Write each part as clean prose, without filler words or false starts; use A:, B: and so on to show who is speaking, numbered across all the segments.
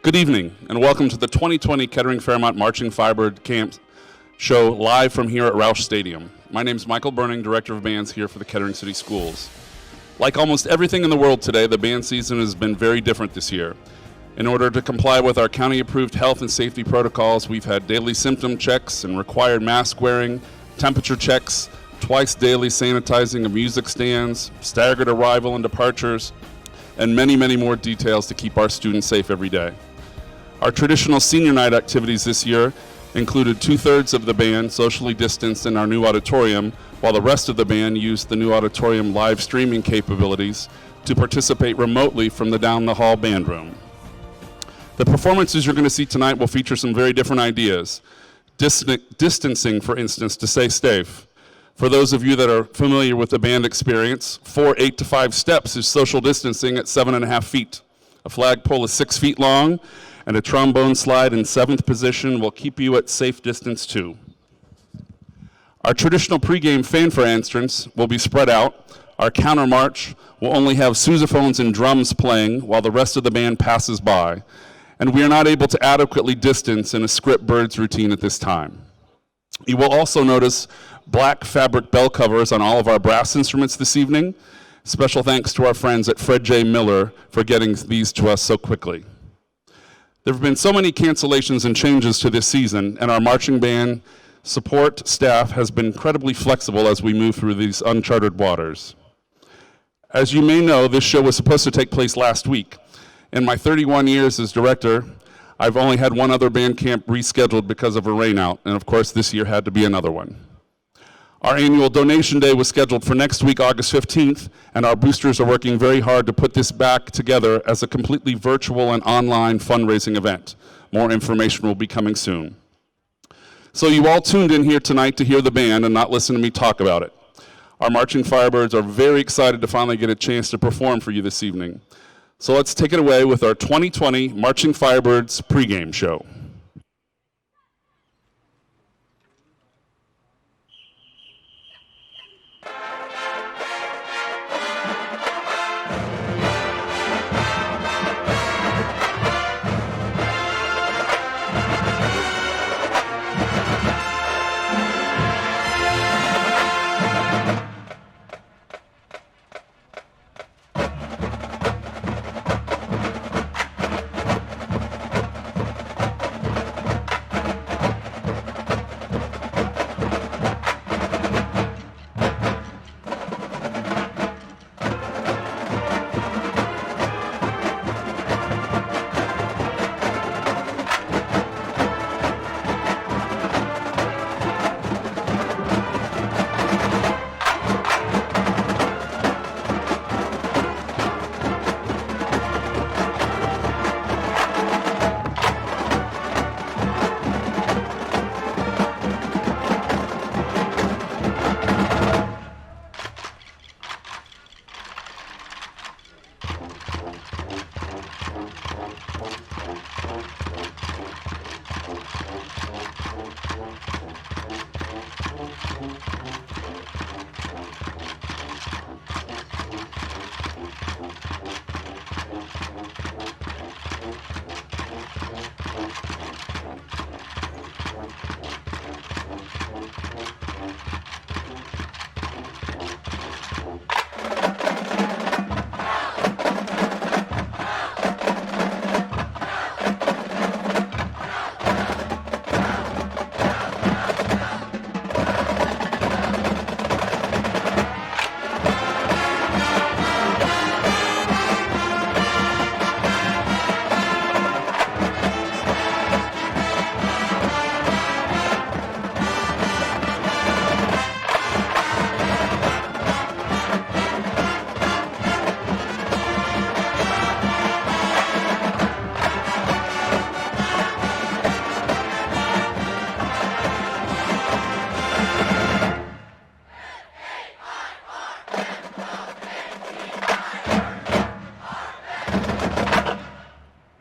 A: Good evening, and welcome to the 2020 Kettering Fairmont Marching Firebird Camp show live from here at Roush Stadium. My name is Michael Burning, Director of Bands here for the Kettering City Schools. Like almost everything in the world today, the band season has been very different this year. In order to comply with our county-approved health and safety protocols, we've had daily symptom checks and required mask wearing, temperature checks, twice daily sanitizing of music stands, staggered arrival and departures, and many, many more details to keep our students safe every day. Our traditional senior night activities this year included 2/3 of the band socially distanced in our new auditorium, while the rest of the band used the new auditorium live streaming capabilities to participate remotely from the down the hall band room. The performances you're going to see tonight will feature some very different ideas. Distancing, for instance, to stay safe. For those of you that are familiar with the band experience, 4 8 to 5 steps is social distancing at 7.5 feet. A flagpole is 6 feet long, and a trombone slide in 7th position will keep you at safe distance too. Our traditional pregame fanfare entrance will be spread out. Our counter march will only have sousaphones and drums playing while the rest of the band passes by. And we are not able to adequately distance in a script birds routine at this time. You will also notice black fabric bell covers on all of our brass instruments this evening. Special thanks to our friends at Fred J. Miller for getting these to us so quickly. There have been so many cancellations and changes to this season, and our marching band support staff has been incredibly flexible as we move through these uncharted waters. As you may know, this show was supposed to take place last week. In my 31 years as director, I've only had one other band camp rescheduled because of a rainout, and of course this year had to be another one. Our annual donation day was scheduled for next week, August 15th, and our boosters are working very hard to put this back together as a completely virtual and online fundraising event. More information will be coming soon. So you all tuned in here tonight to hear the band and not listen to me talk about it. Our Marching Firebirds are very excited to finally get a chance to perform for you this evening. So let's take it away with our 2020 Marching Firebirds pregame show.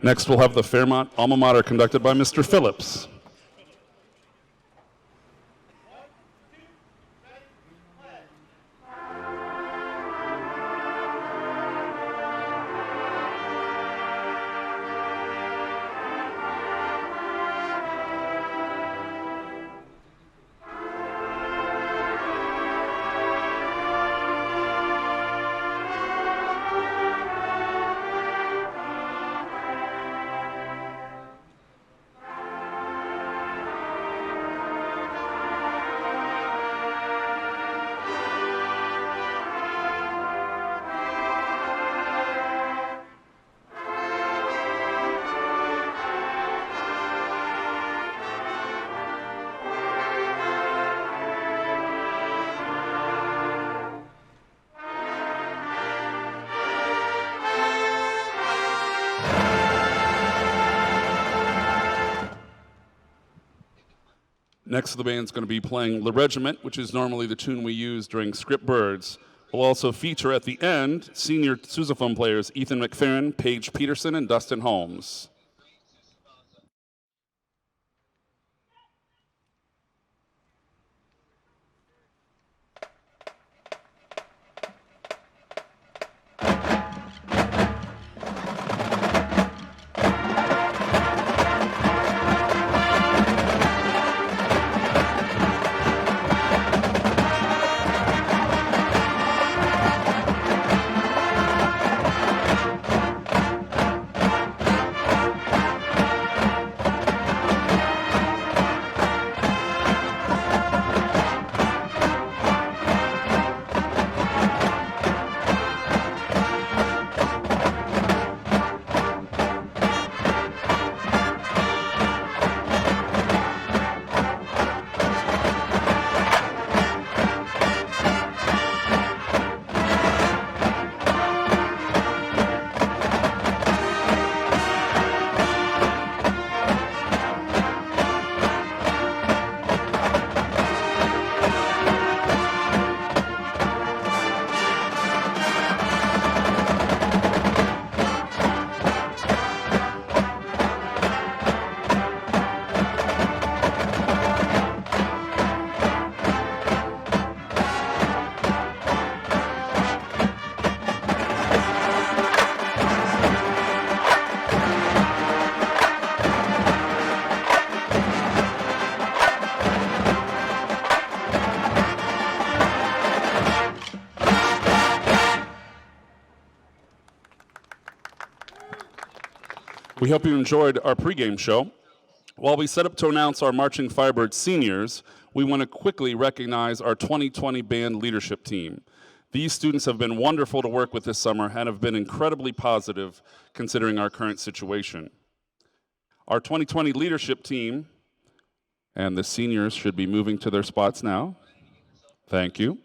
A: Next, we'll have the Fairmont Alma Mater conducted by Mr. Phillips. Next, the band's going to be playing Le Regiment, which is normally the tune we use during Script Birds. We'll also feature at the end senior sousaphone players Ethan McFerrin, Paige Peterson, and Dustin Holmes. We hope you enjoyed our pregame show. While we set up to announce our Marching Firebird seniors, we want to quickly recognize our 2020 band leadership team. These students have been wonderful to work with this summer and have been incredibly positive considering our current situation. Our 2020 leadership team, and the seniors should be moving to their spots now. Thank you.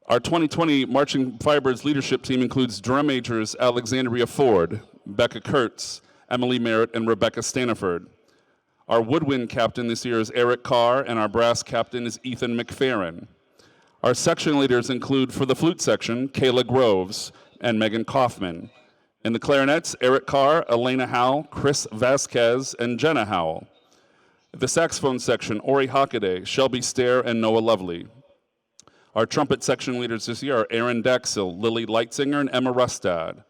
A: Our 2020 Marching Firebirds leadership team includes drum majors Alexandria Ford, Becca Kurtz, Emily Merritt, and Rebecca Staniford. Our woodwind captain this year is Eric Carr, and our brass captain is Ethan McFerrin. Our section leaders include, for the flute section, Kayla Groves and Megan Kaufman. In the clarinets, Eric Carr, Elena Howell, Chris Vasquez, and Jenna Howell. The saxophone section, Ori Hockaday, Shelby Stair, and Noah Lovely. Our trumpet section leaders this year are Aaron Daxel, Lily Leitzinger, and Emma Rustad.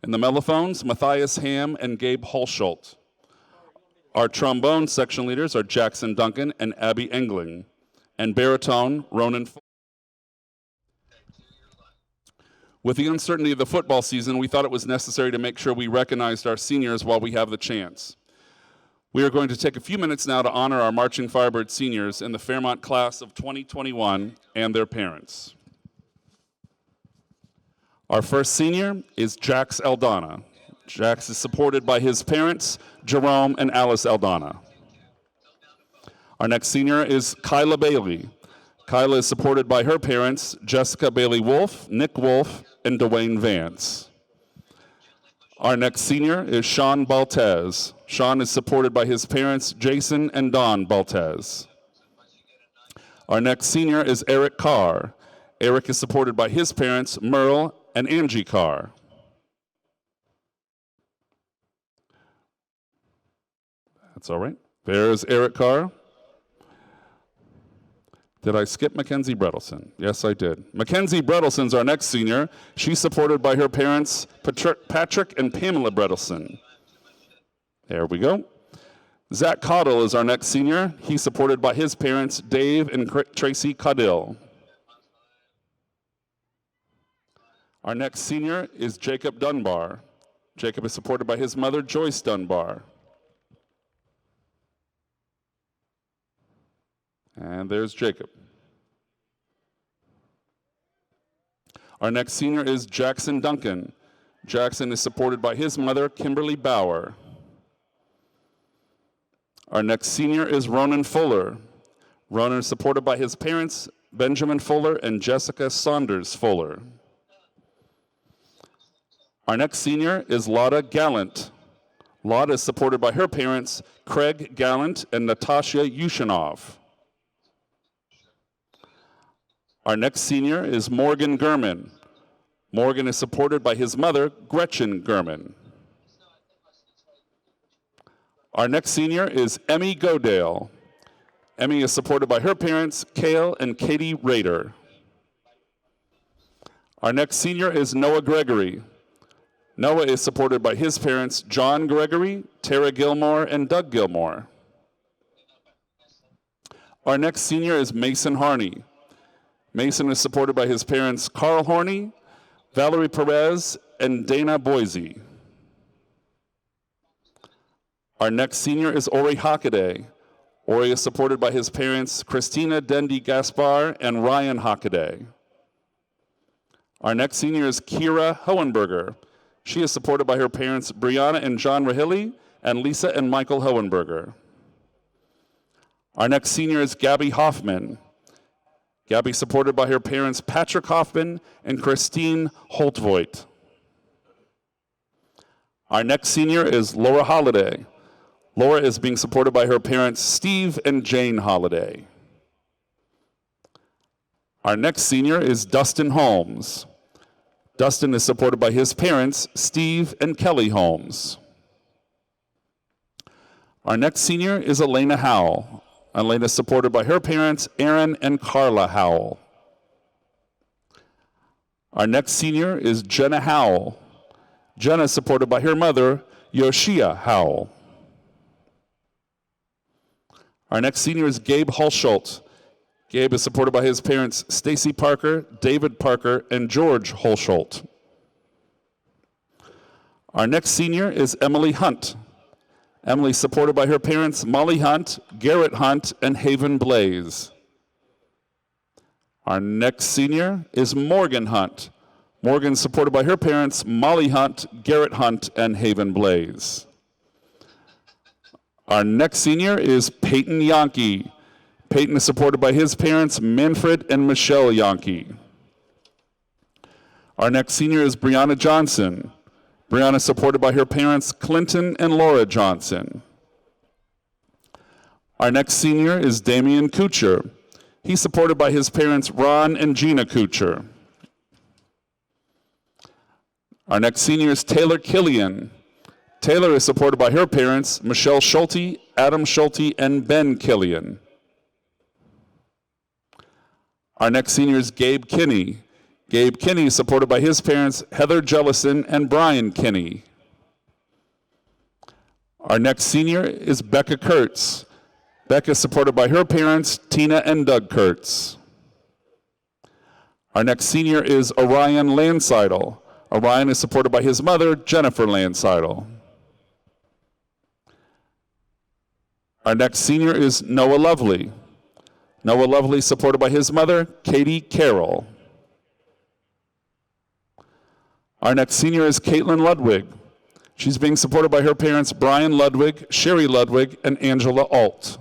A: In the mellophones, Matthias Ham and Gabe Holschult. Our trombone section leaders are Jackson Duncan and Abby Engling. And baritone, Ronan. With the uncertainty of the football season, we thought it was necessary to make sure we recognized our seniors while we have the chance. We are going to take a few minutes now to honor our Marching Firebird seniors in the Fairmont class of 2021 and their parents. Our first senior is Jax Aldana. Jax is supported by his parents, Jerome and Alice Aldana. Our next senior is Kyla Bailey. Kyla is supported by her parents, Jessica Bailey Wolf, Nick Wolf, and Dwayne Vance. Our next senior is Sean Baltez. Sean is supported by his parents, Jason and Don Baltez. Our next senior is Eric Carr. Eric is supported by his parents, Merle and Angie Carr. That's all right. There's Eric Carr. Did I skip Mackenzie Bredelson? Yes, I did. Mackenzie Bredelson's our next senior. She's supported by her parents, Patrick and Pamela Bredelson. There we go. Zach Caudill is our next senior. He's supported by his parents, Dave and Tracy Caudill. Our next senior is Jacob Dunbar. Jacob is supported by his mother, Joyce Dunbar. And there's Jacob. Our next senior is Jackson Duncan. Jackson is supported by his mother, Kimberly Bauer. Our next senior is Ronan Fuller. Ronan is supported by his parents, Benjamin Fuller and Jessica Saunders Fuller. Our next senior is Lotta Gallant. Lada is supported by her parents, Craig Gallant and Natasha Yushinov. Our next senior is Morgan Gurman. Morgan is supported by his mother, Gretchen Gurman. Our next senior is Emmy Godale. Emmy is supported by her parents, Cale and Katie Rader. Our next senior is Noah Gregory. Noah is supported by his parents, John Gregory, Tara Gilmore, and Doug Gilmore. Our next senior is Mason Harney. Mason is supported by his parents, Carl Horney, Valerie Perez, and Dana Boise. Our next senior is Ori Hockaday. Ori is supported by his parents, Christina Dendy Gaspar and Ryan Hockaday. Our next senior is Kira Hohenberger. She is supported by her parents, Brianna and John Rahilly, and Lisa and Michael Hohenberger. Our next senior is Gabby Hoffman. Gabby is supported by her parents, Patrick Hoffman and Christine Holtvoigt. Our next senior is Laura Holliday. Laura is being supported by her parents, Steve and Jane Holliday. Our next senior is Dustin Holmes. Dustin is supported by his parents, Steve and Kelly Holmes. Our next senior is Elena Howell. Elena is supported by her parents, Aaron and Carla Howell. Our next senior is Jenna Howell. Jenna is supported by her mother, Yoshia Howell. Our next senior is Gabe Hulschult. Gabe is supported by his parents, Stacy Parker, David Parker, and George Hulschult. Our next senior is Emily Hunt. Emily is supported by her parents, Molly Hunt, Garrett Hunt, and Haven Blaze. Our next senior is Morgan Hunt. Morgan is supported by her parents, Molly Hunt, Garrett Hunt, and Haven Blaze. Our next senior is Peyton Yankee. Peyton is supported by his parents, Manfred and Michelle Yankee. Our next senior is Brianna Johnson. Brianna is supported by her parents, Clinton and Laura Johnson. Our next senior is Damian Kuchar. He's supported by his parents, Ron and Gina Kuchar. Our next senior is Taylor Killian. Taylor is supported by her parents, Michelle Schulte, Adam Schulte, and Ben Killian. Our next senior is Gabe Kinney. Gabe Kinney is supported by his parents, Heather Jellison and Brian Kinney. Our next senior is Becca Kurtz. Becca is supported by her parents, Tina and Doug Kurtz. Our next senior is Orion Landseidel. Orion is supported by his mother, Jennifer Landseidel. Our next senior is Noah Lovely. Noah Lovely is supported by his mother, Katie Carroll. Our next senior is Caitlin Ludwig. She's being supported by her parents, Brian Ludwig, Sherry Ludwig, and Angela Alt.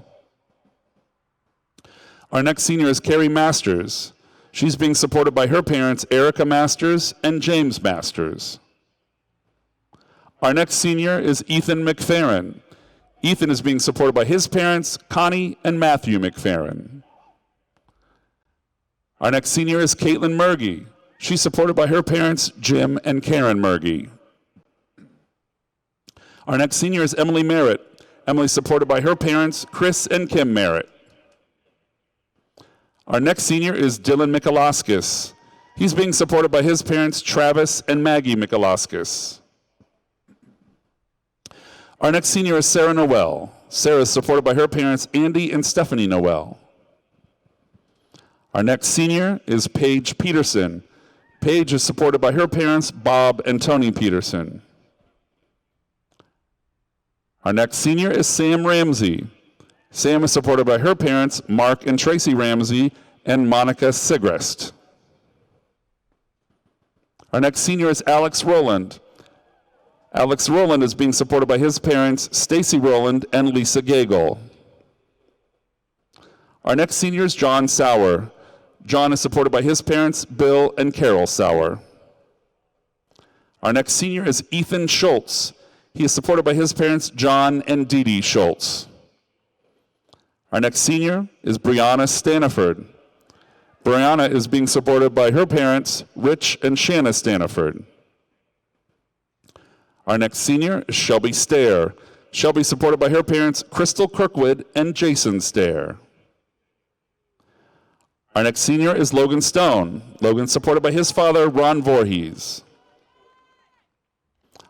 A: Our next senior is Carrie Masters. She's being supported by her parents, Erica Masters and James Masters. Our next senior is Ethan McFerrin. Ethan is being supported by his parents, Connie and Matthew McFerrin. Our next senior is Caitlin Murgy. She's supported by her parents, Jim and Karen Murgy. Our next senior is Emily Merritt. Emily is supported by her parents, Chris and Kim Merritt. Our next senior is Dylan Mikalaskis. He's being supported by his parents, Travis and Maggie Mikalaskis. Our next senior is Sarah Noel. Sarah is supported by her parents, Andy and Stephanie Noel. Our next senior is Paige Peterson. Paige is supported by her parents, Bob and Tony Peterson. Our next senior is Sam Ramsey. Sam is supported by her parents, Mark and Tracy Ramsey, and Monica Sigrist. Our next senior is Alex Rowland. Alex Rowland is being supported by his parents, Stacy Rowland and Lisa Gagel. Our next senior is John Sauer. John is supported by his parents, Bill and Carol Sauer. Our next senior is Ethan Schultz. He is supported by his parents, John and Dee Dee Schultz. Our next senior is Brianna Staniford. Brianna is being supported by her parents, Rich and Shanna Staniford. Our next senior is Shelby Stair. Shelby supported by her parents, Crystal Kirkwood and Jason Stair. Our next senior is Logan Stone. Logan supported by his father, Ron Voorhees.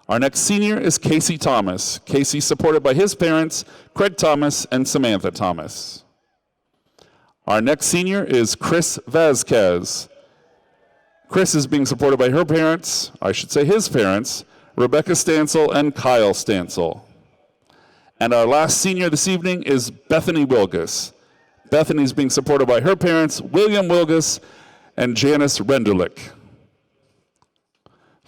A: Our next senior is Casey Thomas. Casey supported by his parents, Craig Thomas and Samantha Thomas. Our next senior is Chris Vasquez. Chris is being supported by her parents, I should say his parents, Rebecca Stansel and Kyle Stansel. And our last senior this evening is Bethany Wilgus. Bethany is being supported by her parents, William Wilgus and Janice Renderlich.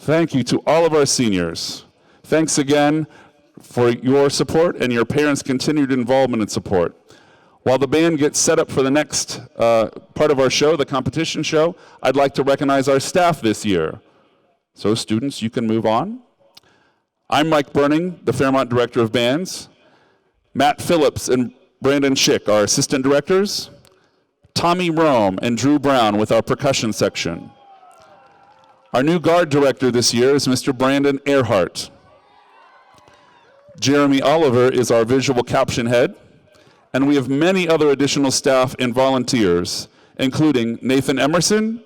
A: Thank you to all of our seniors. Thanks again for your support and your parents' continued involvement and support. While the band gets set up for the next part of our show, the competition show, I'd like to recognize our staff this year. So students, you can move on. I'm Mike Burning, the Fairmont Director of Bands. Matt Phillips and Brandon Schick, our assistant directors. Tommy Rome and Drew Brown with our percussion section. Our new guard director this year is Mr. Brandon Earhart. Jeremy Oliver is our visual caption head, and we have many other additional staff and volunteers, including Nathan Emerson,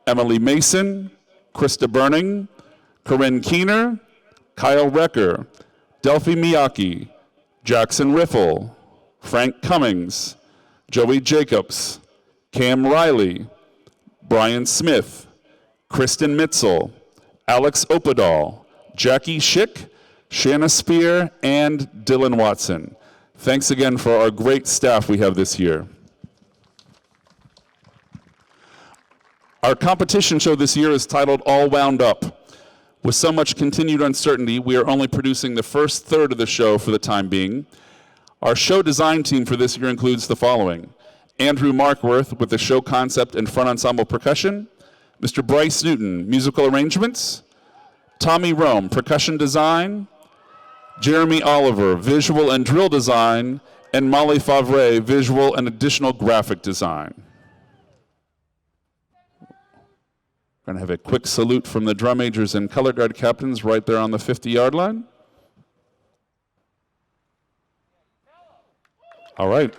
A: Emily Mason, Krista Burning, Corinne Keener, Kyle Recker, Delphi Miyake, Jackson Riffle, Frank Cummings, Joey Jacobs, Cam Riley, Brian Smith, Kristen Mitzel, Alex Opadal, Jackie Schick, Shanna Spear, and Dylan Watson. Thanks again for our great staff we have this year. Our competition show this year is titled All Wound Up. With so much continued uncertainty, we are only producing the first third of the show for the time being. Our show design team for this year includes the following: Andrew Markworth with the show concept and front ensemble percussion, Mr. Bryce Newton, musical arrangements, Tommy Rome, percussion design, Jeremy Oliver, visual and drill design, and Molly Favre, visual and additional graphic design. We're going to have a quick salute from the drum majors and color guard captains right there on the 50-yard line. All right.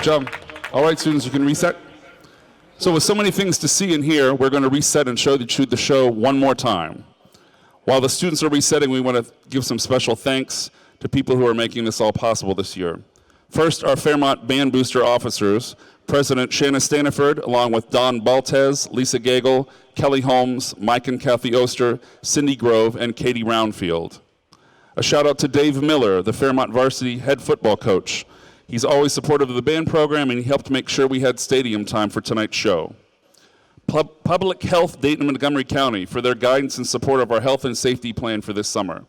A: job. All right, students, you can reset. So with so many things to see and hear, we're going to reset and show the show one more time. While the students are resetting, we want to give some special thanks to people who are making this all possible this year. First, our Fairmont Band Booster officers, President Shanna Staniford, along with Don Baltez, Lisa Gagel, Kelly Holmes, Mike and Kathy Oster, Cindy Grove, and Katie Roundfield. A shout out to Dave Miller, the Fairmont varsity head football coach. He's always supportive of the band program, and he helped make sure we had stadium time for tonight's show. Public Health Dayton and Montgomery County for their guidance and support of our health and safety plan for this summer.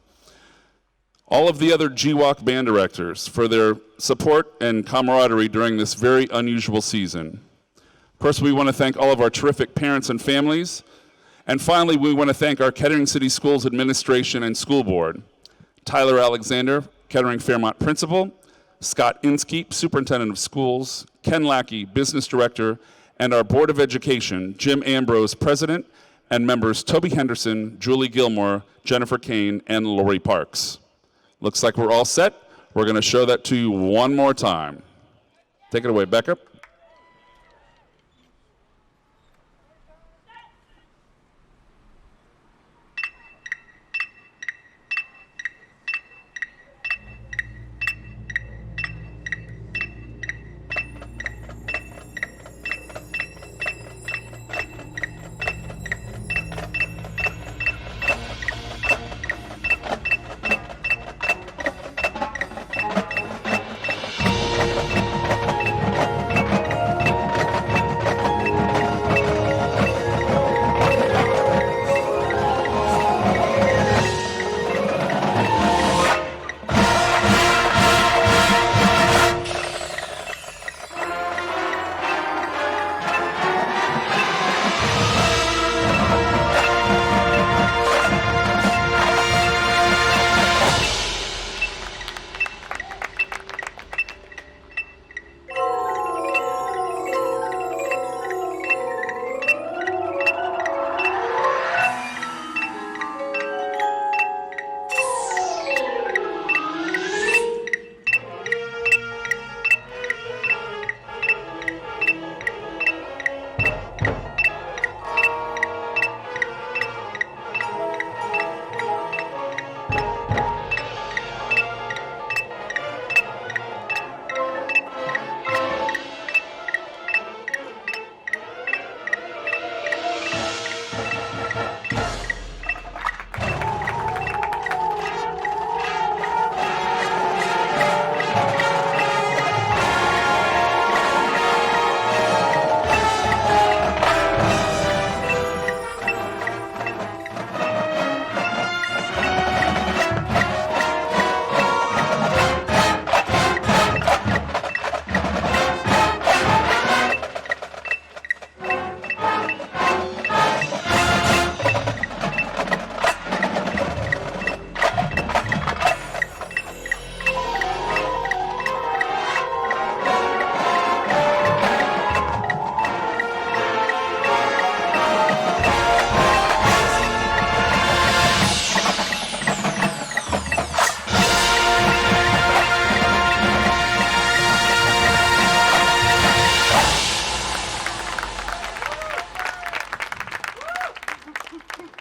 A: All of the other GWAC band directors for their support and camaraderie during this very unusual season. Of course, we want to thank all of our terrific parents and families. And finally, we want to thank our Kettering City Schools Administration and School Board. Tyler Alexander, Kettering Fairmont Principal, Scott Inskeep, Superintendent of Schools, Ken Lackey, Business Director, and our Board of Education, Jim Ambrose, President, and members Toby Henderson, Julie Gilmore, Jennifer Kane, and Lori Parks. Looks like we're all set. We're going to show that to you one more time. Take it away, Becca.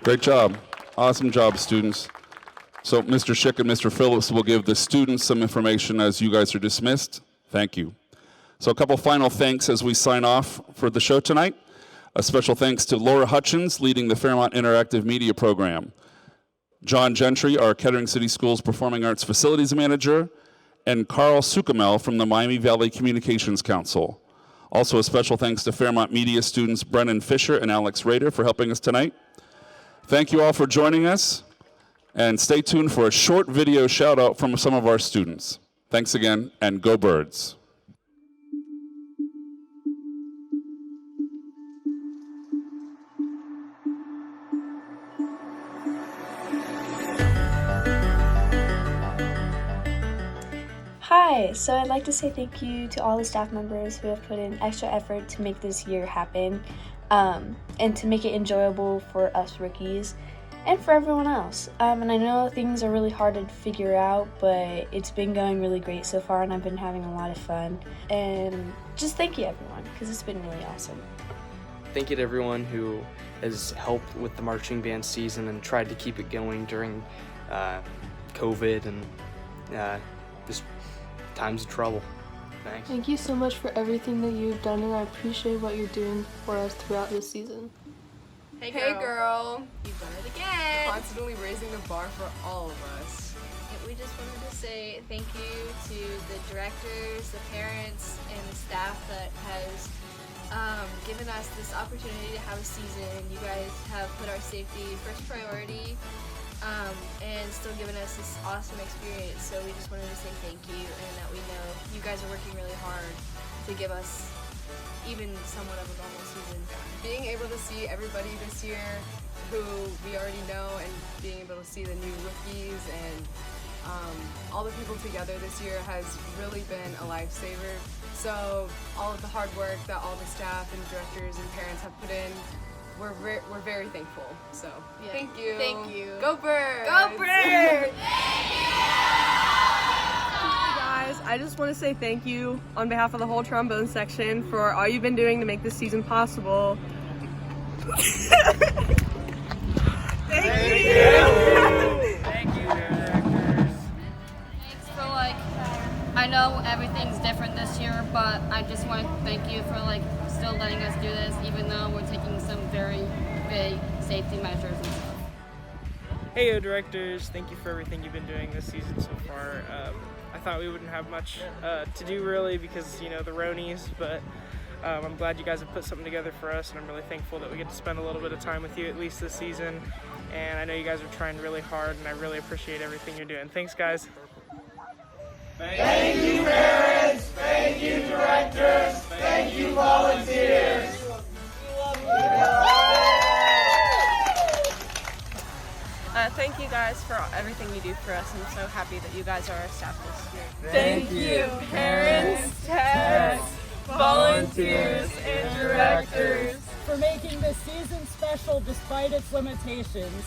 A: Great job. Awesome job, students. So Mr. Schick and Mr. Phillips will give the students some information as you guys are dismissed. Thank you. So a couple final thanks as we sign off for the show tonight. A special thanks to Laura Hutchins, leading the Fairmont Interactive Media Program. John Gentry, our Kettering City Schools Performing Arts Facilities Manager, and Carl Sukamel from the Miami Valley Communications Council. Also a special thanks to Fairmont Media students Brennan Fisher and Alex Rader for helping us tonight. Thank you all for joining us, and stay tuned for a short video shout out from some of our students. Thanks again, and go Birds.
B: Hi, so I'd like to say thank you to all the staff members who have put in extra effort to make this year happen and to make it enjoyable for us rookies. and for everyone else. And I know things are really hard to figure out, but it's been going really great so far, and I've been having a lot of fun. And just thank you, everyone, because it's been really awesome.
C: Thank you to everyone who has helped with the marching band season and tried to keep it going during COVID and just times of trouble. Thanks.
D: Thank you so much for everything that you've done, and I appreciate what you're doing for us throughout this season.
E: Hey girl, you've done it again. Constantly raising the bar for all of us.
F: We just wanted to say thank you to the directors, the parents, and the staff that has given us this opportunity to have a season. You guys have put our safety first priority and still given us this awesome experience. So we just wanted to say thank you, and that we know you guys are working really hard to give us even somewhat of a normal season.
E: Being able to see everybody this year who we already know, and being able to see the new rookies and all the people together this year has really been a lifesaver. So all of the hard work that all the staff and directors and parents have put in, we're very thankful. So
F: Yeah.
E: Thank you.
F: Thank you.
E: Go Birds!
F: Go Birds!
G: Guys, I just want to say thank you on behalf of the whole trombone section for all you've been doing to make this season possible. Thank you.
H: Thanks for I know everything's different this year, but I just want to thank you for still letting us do this, even though we're taking some very big safety measures and stuff.
I: Hey, directors, thank you for everything you've been doing this season so far. I thought we wouldn't have much to do really because, the Ronies, but I'm glad you guys have put something together for us, and I'm really thankful that we get to spend a little bit of time with you at least this season. And I know you guys are trying really hard, and I really appreciate everything you're doing. Thanks, guys.
J: Thank you, parents. Thank you, directors. Thank you, volunteers.
G: Thank you guys for everything you do for us. I'm so happy that you guys are our staff this year.
J: Thank you, parents, techs, volunteers, and directors,
K: for making this season special despite its limitations.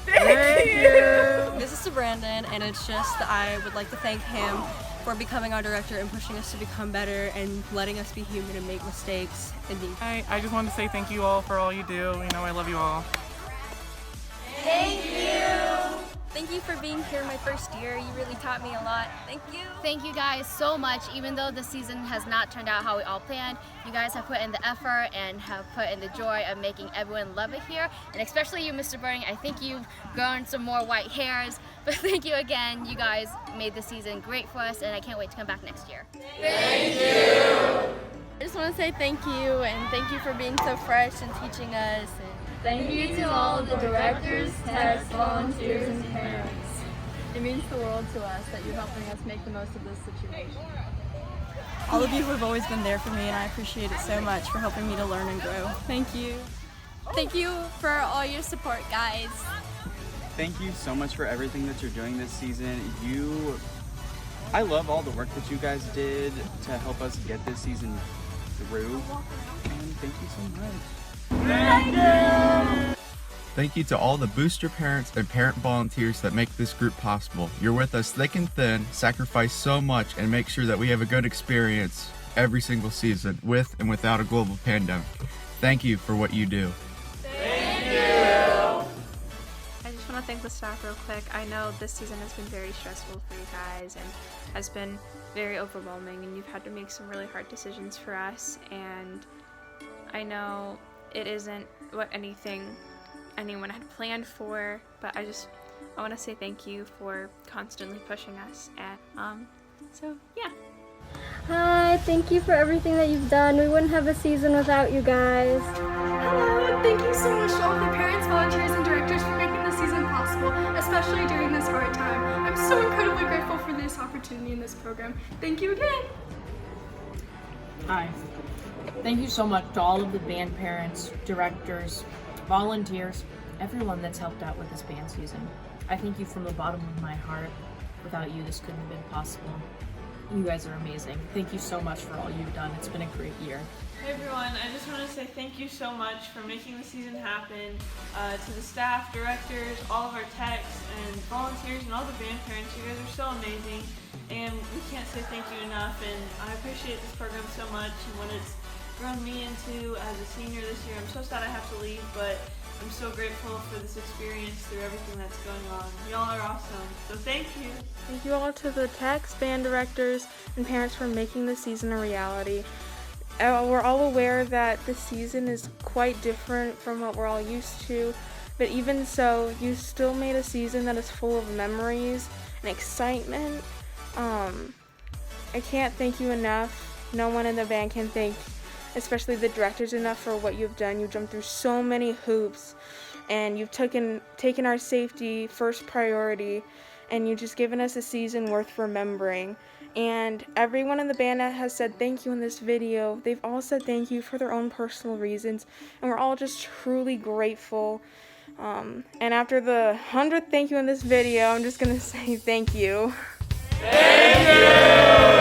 J: Thank you.
L: This is to Brandon, and it's just that I would like to thank him for becoming our director and pushing us to become better and letting us be human and make mistakes.
M: I just wanted to say thank you all for all you do. I love you all.
F: Thank you!
L: Thank you for being here my first year. You really taught me a lot. Thank you.
N: Thank you guys so much. Even though the season has not turned out how we all planned, you guys have put in the effort and have put in the joy of making everyone love it here. And especially you, Mr. Burning, I think you've grown some more white hairs. But thank you again. You guys made the season great for us, and I can't wait to come back next year.
J: Thank you.
L: I just want to say thank you, and thank you for being so fresh and teaching us.
F: Thank you to all of the directors, techs, volunteers, and parents.
D: It means the world to us that you're helping us make the most of this situation.
L: All of you have always been there for me, and I appreciate it so much for helping me to learn and grow. Thank you. Thank you for all your support, guys.
O: Thank you so much for everything that you're doing this season. I love all the work that you guys did to help us get this season through, and thank you so much.
J: Thank you!
P: Thank you to all the booster parents and parent volunteers that make this group possible. You're with us thick and thin, sacrifice so much, and make sure that we have a good experience every single season, with and without a global pandemic. Thank you for what you do.
J: Thank you!
Q: I just want to thank the staff real quick. I know this season has been very stressful for you guys and has been very overwhelming, and you've had to make some really hard decisions for us, and I know it isn't what anyone had planned for, but I want to say thank you for constantly pushing us, and so yeah.
R: Hi, thank you for everything that you've done. We wouldn't have a season without you guys.
S: Hello, and thank you so much to all the parents, volunteers, and directors for making this season possible, especially during this hard time. I'm so incredibly grateful for this opportunity in this program. Thank you again.
T: Hi. Thank you so much to all of the band parents, directors, volunteers, everyone that's helped out with this band season. I thank you from the bottom of my heart. Without you, this couldn't have been possible. You guys are amazing. Thank you so much for all you've done. It's been a great year.
U: Hey everyone, I just want to say thank you so much for making the season happen. To the staff, directors, all of our techs, and volunteers, and all the band parents, you guys are so amazing, and we can't say thank you enough, and I appreciate this program so much, and what it's grown me into as a senior this year. I'm so sad I have to leave, but I'm so grateful for this experience through everything that's going on. Y'all are awesome, so thank you.
D: Thank you all to the techs, band directors, and parents for making the season a reality. We're all aware that the season is quite different from what we're all used to, but even so, you still made a season that is full of memories and excitement. I can't thank you enough. No one in the band can thank, especially the directors, enough for what you've done. You've jumped through so many hoops, and you've taken our safety first priority, and you've just given us a season worth remembering. And everyone in the band that has said thank you in this video, they've all said thank you for their own personal reasons, and we're all just truly grateful. And after the 100th thank you in this video, I'm just gonna say thank you.
J: Thank you!